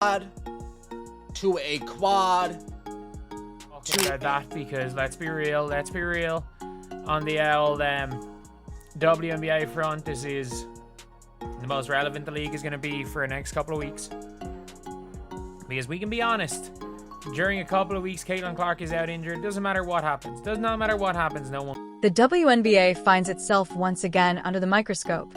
to a quad. About that, because let's be real. On the old WNBA front, this is the most relevant the league is going to be for the next couple of weeks. Because we can be honest, during a couple of weeks, Caitlin Clark is out injured. Doesn't matter what happens. Does not matter what happens. No one. The WNBA finds itself once again under the microscope,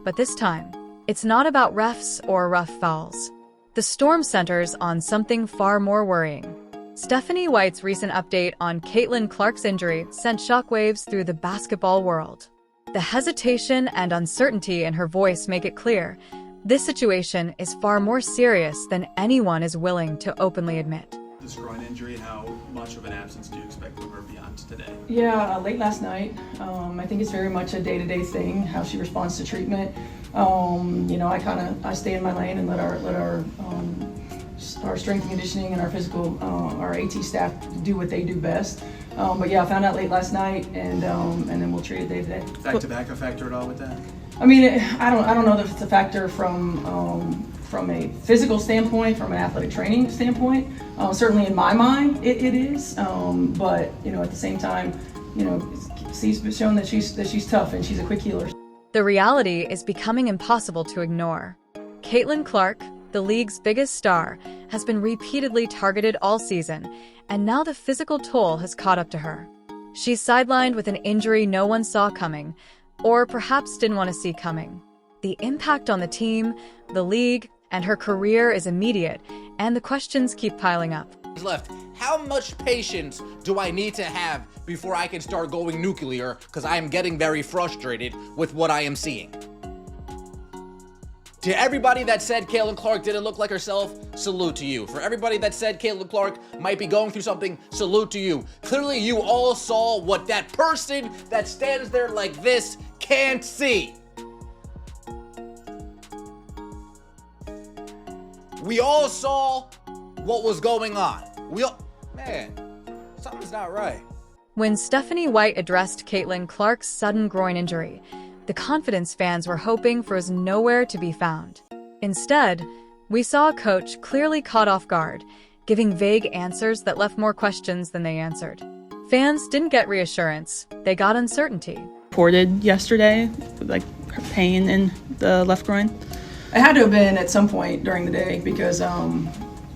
but this time, it's not about refs or rough fouls. The storm centers on something far more worrying. Stephanie White's recent update on Caitlin Clark's injury sent shockwaves through the basketball world. The hesitation and uncertainty in her voice make it clear this situation is far more serious than anyone is willing to openly admit. This groin injury, and how much of an absence do you expect from her beyond today? Yeah, late last night. I think it's very much a day-to-day thing, how she responds to treatment. I stay in my lane and let our strength and conditioning and our physical, our AT staff do what they do best. But yeah, I found out late last night, and then we'll treat it day to day. Back-to-back a factor at all with that? I mean, I don't know if it's a factor from a physical standpoint, from an athletic training standpoint. Certainly in my mind, it is. But at the same time, she's shown that she's tough and she's a quick healer. The reality is becoming impossible to ignore. Caitlin Clark, the league's biggest star, has been repeatedly targeted all season, and now the physical toll has caught up to her. She's sidelined with an injury no one saw coming, or perhaps didn't want to see coming. The impact on the team, the league, and her career is immediate, and the questions keep piling up. Left. How much patience do I need to have before I can start going nuclear? Because I am getting very frustrated with what I am seeing. To everybody that said Caitlin Clark didn't look like herself, salute to you. For everybody that said Caitlin Clark might be going through something, salute to you. Clearly, you all saw what that person that stands there like this can't see. We all saw what was going on. Man, something's not right. When Stephanie White addressed Caitlin Clark's sudden groin injury, the confidence fans were hoping for was nowhere to be found. Instead, we saw a coach clearly caught off guard, giving vague answers that left more questions than they answered. Fans didn't get reassurance, they got uncertainty. Reported yesterday, like pain in the left groin. It had to have been at some point during the day because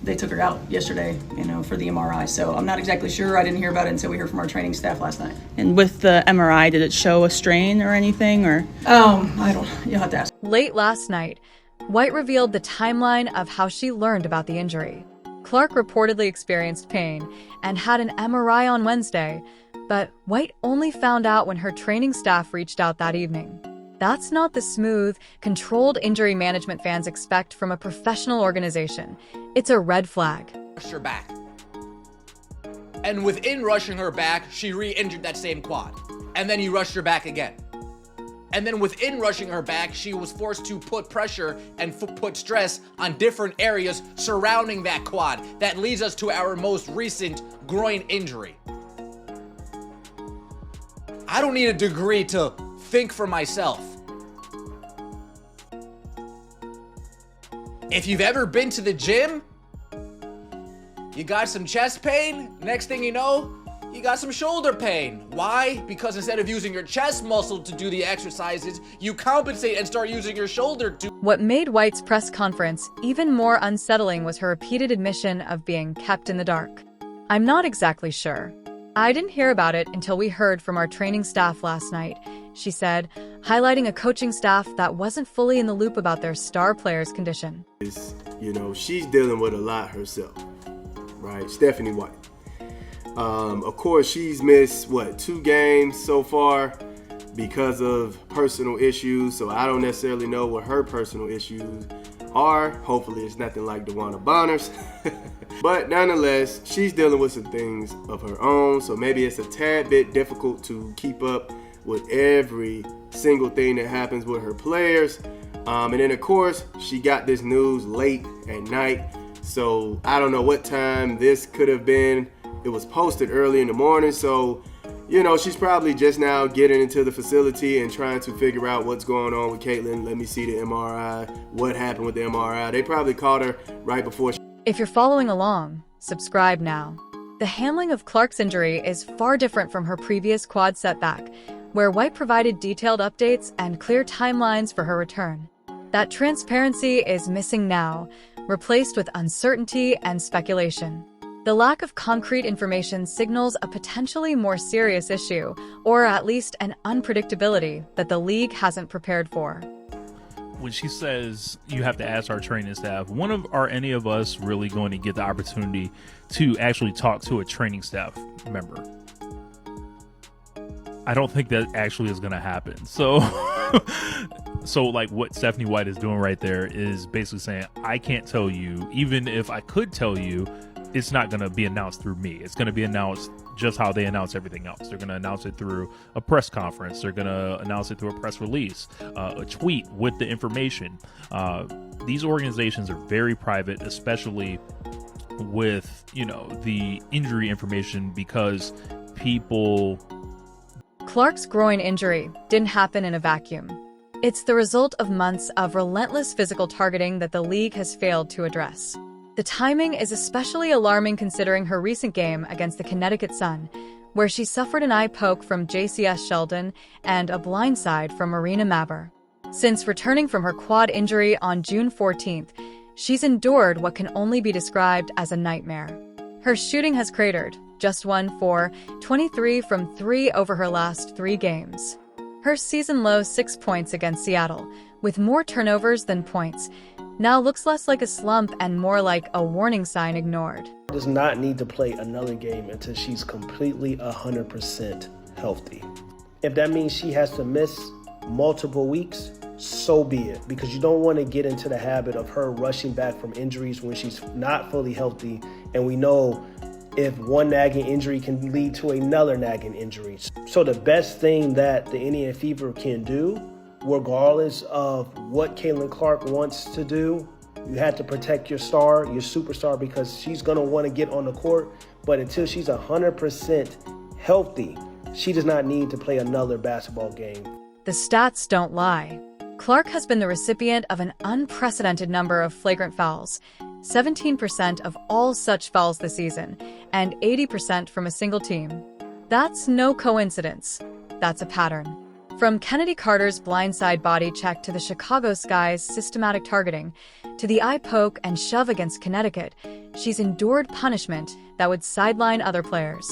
they took her out yesterday, for the MRI. So I'm not exactly sure. I didn't hear about it until we heard from our training staff last night. And with the MRI, did it show a strain or anything, or? I don't. You'll have to ask. Late last night, White revealed the timeline of how she learned about the injury. Clark reportedly experienced pain and had an MRI on Wednesday, but White only found out when her training staff reached out that evening. That's not the smooth, controlled injury management fans expect from a professional organization. It's a red flag. Rushed her back. And within rushing her back, she re-injured that same quad. And then you rushed her back again. And then within rushing her back, she was forced to put pressure and put stress on different areas surrounding that quad. That leads us to our most recent groin injury. I don't need a degree to think for myself. If you've ever been to the gym, you got some chest pain, next thing you know, you got some shoulder pain. Why? Because instead of using your chest muscle to do the exercises, you compensate and start using your shoulder to. What made White's press conference even more unsettling was her repeated admission of being kept in the dark. I'm not exactly sure. I didn't hear about it until we heard from our training staff last night, she said, highlighting a coaching staff that wasn't fully in the loop about their star player's condition. She's dealing with a lot herself, right? Stephanie White. Of course, she's missed, 2 games so far because of personal issues, so I don't necessarily know what her personal issues are. Hopefully it's nothing like DeWanna Bonner's. But nonetheless, she's dealing with some things of her own, so maybe it's a tad bit difficult to keep up with every single thing that happens with her players. And then, of course, she got this news late at night, so I don't know what time this could have been. It was posted early in the morning, so, you know, she's probably just now getting into the facility and trying to figure out what's going on with Caitlin. Let me see the MRI. What happened with the MRI? They probably caught her right before. If you're following along, subscribe now. The handling of Clark's injury is far different from her previous quad setback, where White provided detailed updates and clear timelines for her return. That transparency is missing now, replaced with uncertainty and speculation. The lack of concrete information signals a potentially more serious issue, or at least an unpredictability that the league hasn't prepared for. When she says you have to ask our training staff, are any of us really going to get the opportunity to actually talk to a training staff member? I don't think that actually is going to happen. So like what Stephanie White is doing right there is basically saying, I can't tell you, even if I could tell you, it's not going to be announced through me. It's going to be announced just how they announce everything else. They're going to announce it through a press conference. They're going to announce it through a press release, a tweet with the information. These organizations are very private, especially with, you know, the injury information, because people... Clark's groin injury didn't happen in a vacuum. It's the result of months of relentless physical targeting that the league has failed to address. The timing is especially alarming considering her recent game against the Connecticut Sun, where she suffered an eye poke from JCS Sheldon and a blindside from Marina Maber. Since returning from her quad injury on June 14th, she's endured what can only be described as a nightmare. Her shooting has cratered, just 1 for 23 from 3 over her last 3 games. Her season-low 6 points against Seattle, with more turnovers than points, now looks less like a slump and more like a warning sign ignored. Does not need to play another game until she's completely 100% healthy. If that means she has to miss multiple weeks, so be it, because you don't want to get into the habit of her rushing back from injuries when she's not fully healthy, and we know if one nagging injury can lead to another nagging injury. So the best thing that the Indiana Fever can do, regardless of what Caitlin Clark wants to do, you have to protect your star, your superstar, because she's going to want to get on the court. But until she's 100% healthy, she does not need to play another basketball game. The stats don't lie. Clark has been the recipient of an unprecedented number of flagrant fouls, 17% of all such fouls this season, and 80% from a single team. That's no coincidence. That's a pattern. From Kennedy Carter's blindside body check to the Chicago Sky's systematic targeting, to the eye poke and shove against Connecticut, she's endured punishment that would sideline other players.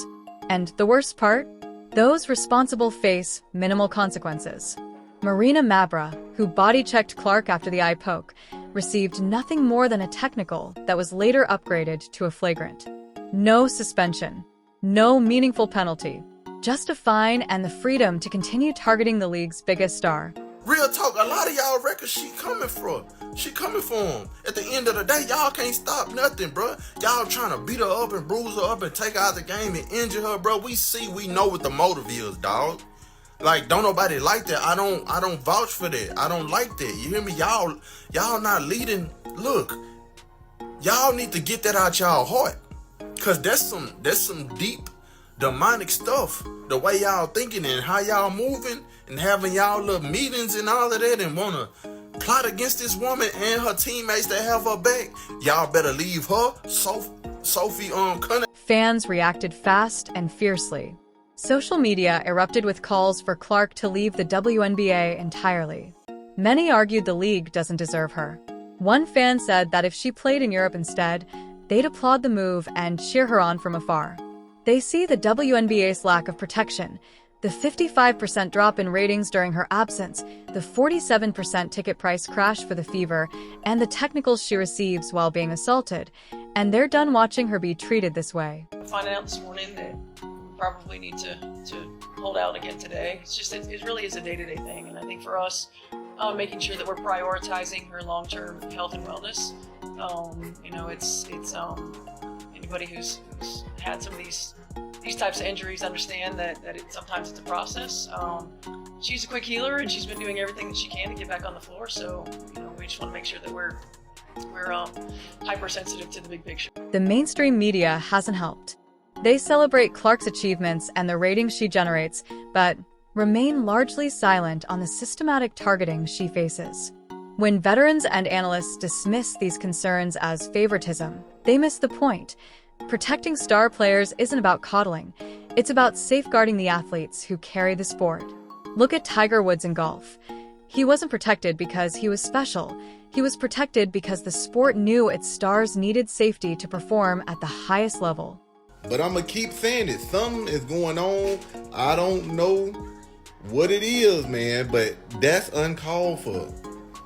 And the worst part? Those responsible face minimal consequences. Marina Maber, who body-checked Clark after the eye poke, received nothing more than a technical that was later upgraded to a flagrant. No suspension. No meaningful penalty. Just a fine and the freedom to continue targeting the league's biggest star. Real talk, a lot of y'all records she coming from. She coming for him. At the end of the day, y'all can't stop nothing, bro. Y'all trying to beat her up and bruise her up and take her out the game and injure her, bro. We know what the motive is, dog. Like, don't nobody like that. I don't vouch for that. I don't like that. You hear me? Y'all not leading. Look, y'all need to get that out y'all heart. Cause that's some deep demonic stuff. The way y'all thinking and how y'all moving and having y'all little meetings and all of that and wanna plot against this woman and her teammates that have her back. Y'all better leave her, Sophie Cunningham. Fans reacted fast and fiercely. Social media erupted with calls for Clark to leave the WNBA entirely. Many argued the league doesn't deserve her. One fan said that if she played in Europe instead, they'd applaud the move and cheer her on from afar. They see the WNBA's lack of protection, the 55% drop in ratings during her absence, the 47% ticket price crash for the Fever, and the technicals she receives while being assaulted, and they're done watching her be treated this way. Finding out this morning that we probably need to hold out again today. It's just, it really is a day-to-day thing, and I think for us, making sure that we're prioritizing her long-term health and wellness. It's anybody who's had some of these types of injuries understand that sometimes it's a process. She's a quick healer and she's been doing everything that she can to get back on the floor. So, we just want to make sure that we're hypersensitive to the big picture. The mainstream media hasn't helped. They celebrate Clark's achievements and the ratings she generates, but remain largely silent on the systematic targeting she faces. When veterans and analysts dismiss these concerns as favoritism, they miss the point. Protecting star players isn't about coddling. It's about safeguarding the athletes who carry the sport. Look at Tiger Woods in golf. He wasn't protected because he was special. He was protected because the sport knew its stars needed safety to perform at the highest level. But I'm going to keep saying it. Something is going on. I don't know what it is, man, but that's uncalled for.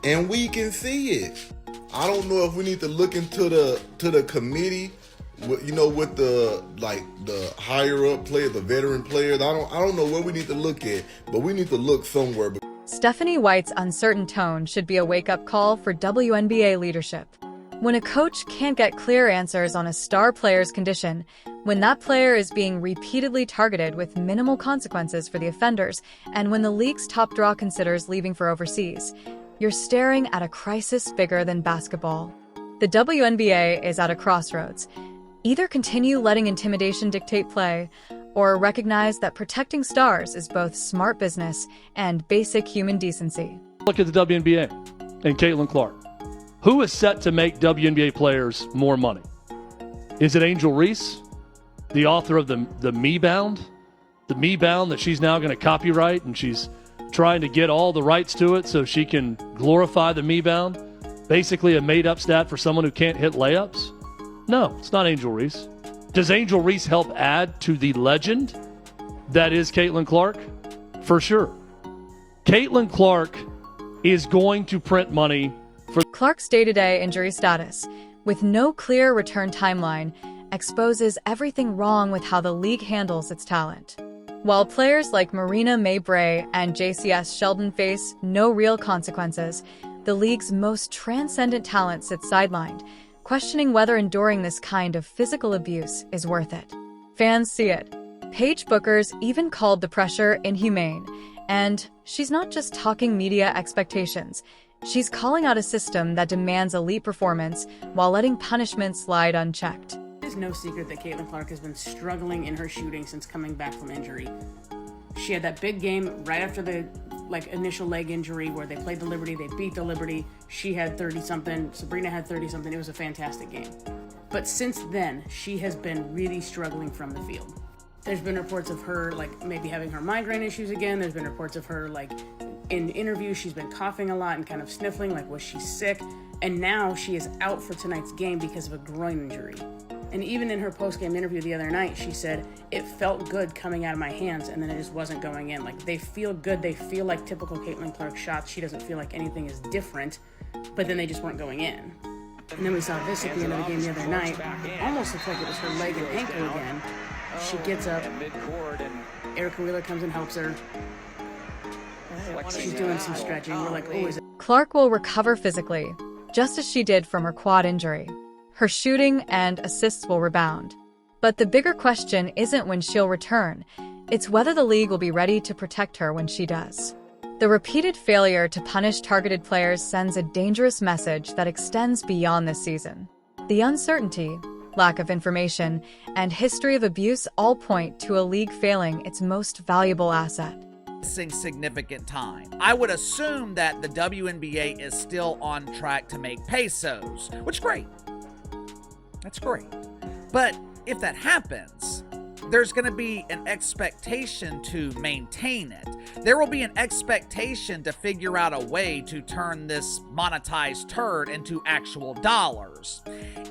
And we can see it. I don't know if we need to look into the committee, with the higher up players, the veteran players. I don't know what we need to look at, but we need to look somewhere. Stephanie White's uncertain tone should be a wake-up call for WNBA leadership. When a coach can't get clear answers on a star player's condition, when that player is being repeatedly targeted with minimal consequences for the offenders, and when the league's top draw considers leaving for overseas, you're staring at a crisis bigger than basketball. The WNBA is at a crossroads. Either continue letting intimidation dictate play, or recognize that protecting stars is both smart business and basic human decency. Look at the WNBA and Caitlin Clark. Who is set to make WNBA players more money? Is it Angel Reese, the author of the Me Bound? The Me Bound that she's now going to copyright, and she's trying to get all the rights to it so she can glorify the Me Bound? Basically a made-up stat for someone who can't hit layups? No, it's not Angel Reese. Does Angel Reese help add to the legend that is Caitlin Clark? For sure. Caitlin Clark is going to print money for Clark's day-to-day injury status, with no clear return timeline, exposes everything wrong with how the league handles its talent. While players like Marina May Bray and JCS Sheldon face no real consequences, the league's most transcendent talent sits sidelined, questioning whether enduring this kind of physical abuse is worth it. Fans see it. Paige Booker's even called the pressure inhumane, and she's not just talking media expectations. She's calling out a system that demands elite performance while letting punishment slide unchecked. It's no secret that Caitlin Clark has been struggling in her shooting since coming back from injury. She had that big game right after the initial leg injury where they played the Liberty, they beat the Liberty. She had 30-something, Sabrina had 30-something. It was a fantastic game. But since then, she has been really struggling from the field. There's been reports of her maybe having her migraine issues again. There's been reports of her in interviews she's been coughing a lot and kind of sniffling, was she sick? And now she is out for tonight's game because of a groin injury. And even in her post-game interview the other night, she said, it felt good coming out of my hands, and then it just wasn't going in. They feel good. They feel like typical Caitlin Clark shots. She doesn't feel like anything is different, but then they just weren't going in. And then we saw this at the end of the game the other night. It almost looked like it was her leg and ankle again. She gets up. Erica Wheeler comes and helps her. She's doing some stretching. We're like, oh, is it? Clark will recover physically, just as she did from her quad injury. Her shooting and assists will rebound. But the bigger question isn't when she'll return, it's whether the league will be ready to protect her when she does. The repeated failure to punish targeted players sends a dangerous message that extends beyond this season. The uncertainty, lack of information, and history of abuse all point to a league failing its most valuable asset. Significant time. I would assume that the WNBA is still on track to make pesos, which is great. That's great. But if that happens, there's going to be an expectation to maintain it. There will be an expectation to figure out a way to turn this monetized turd into actual dollars.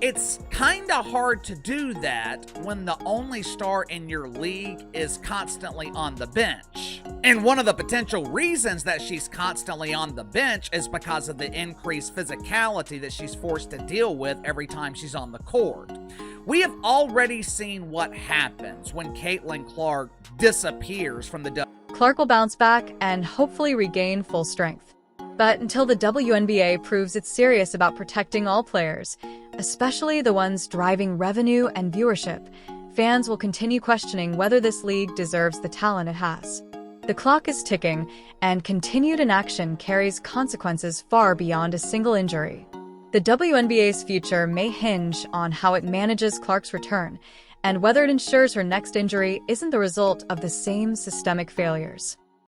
It's kind of hard to do that when the only star in your league is constantly on the bench. And one of the potential reasons that she's constantly on the bench is because of the increased physicality that she's forced to deal with every time she's on the court. We have already seen what happens when Caitlin Clark disappears from the Clark will bounce back and hopefully regain full strength. But until the WNBA proves it's serious about protecting all players, especially the ones driving revenue and viewership, fans will continue questioning whether this league deserves the talent it has. The clock is ticking, and continued inaction carries consequences far beyond a single injury. The WNBA's future may hinge on how it manages Clark's return and whether it ensures her next injury isn't the result of the same systemic failures.